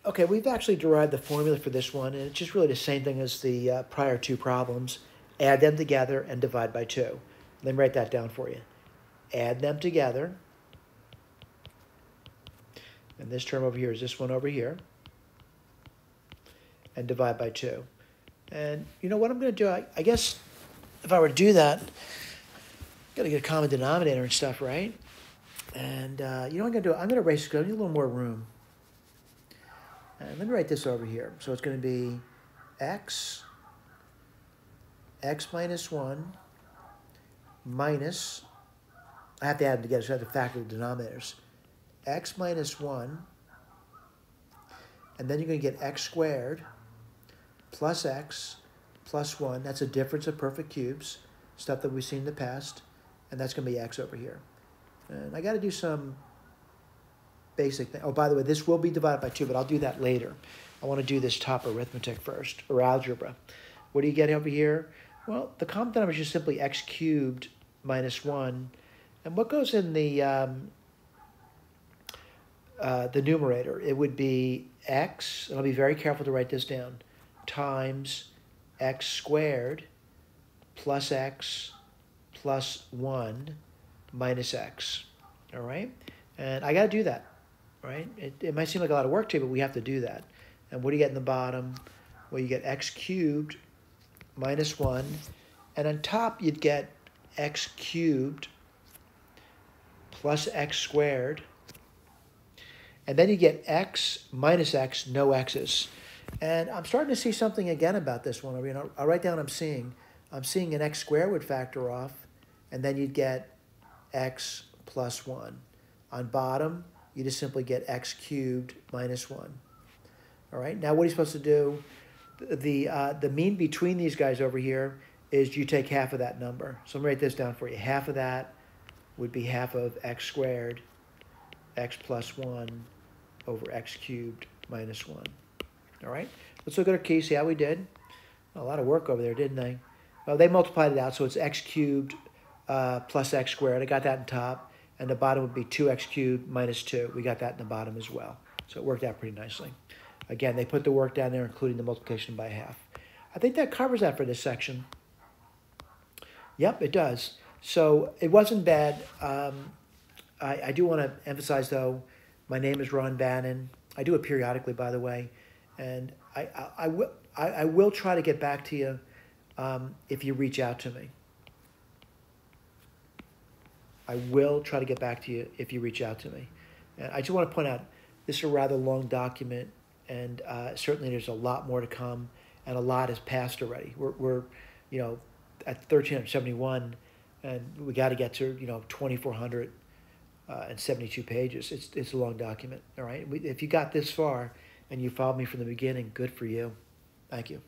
Okay, we've actually derived the formula for this one, and it's just really the same thing as the prior two problems. Add them together and divide by 2. Let me write that down for you. Add them together, and this term over here is this one over here, and divide by 2. And you know what I'm going to do? I guess if I were to do that, got to get a common denominator and stuff, right? And you know what I'm going to do? I'm going to erase because I need a little more room. And let me write this over here. So it's going to be x minus 1 minus, I have to add them together, so I have to factor the denominators. X minus 1, and then you're going to get x squared plus x plus 1. That's a difference of perfect cubes, stuff that we've seen in the past, and that's going to be x over here. And I got to do some basic thing. Oh, by the way, this will be divided by 2, but I'll do that later. I want to do this top arithmetic first, or algebra. What do you get over here? Well, the common denominator is just simply x cubed minus 1. And what goes in the numerator? It would be x, and I'll be very careful to write this down, times x squared plus x plus 1 minus x. All right? And I got to do that, right? It might seem like a lot of work to you, but we have to do that. And what do you get in the bottom? Well, you get x cubed minus 1. And on top, you'd get x cubed plus x squared. And then you get x minus x, no x's. And I'm starting to see something again about this one. You know, I'll write down I'm seeing an x squared would factor off, and then you'd get x plus 1. On bottom, you just simply get x cubed minus 1. All right, now what are you supposed to do? The mean between these guys over here is you take half of that number. So let me write this down for you. Half of that would be half of x squared, x plus 1 over x cubed minus 1. All right, let's look at our key, see how we did. A lot of work over there, didn't they? Well, they multiplied it out, so it's x cubed plus x squared. I got that in top. And the bottom would be 2x cubed minus 2. We got that in the bottom as well. So it worked out pretty nicely. Again, they put the work down there, including the multiplication by half. I think that covers that for this section. Yep, it does. So it wasn't bad. I do want to emphasize, though, my name is Ron Bannon. I do it periodically, by the way. And I will try to get back to you if you reach out to me. I will try to get back to you if you reach out to me. And I just want to point out, this is a rather long document, and certainly there's a lot more to come, and a lot has passed already. We're you know, at 1,371, and we got to get to, you know, 2,472 pages. It's a long document, all right? If you got this far and you followed me from the beginning, good for you. Thank you.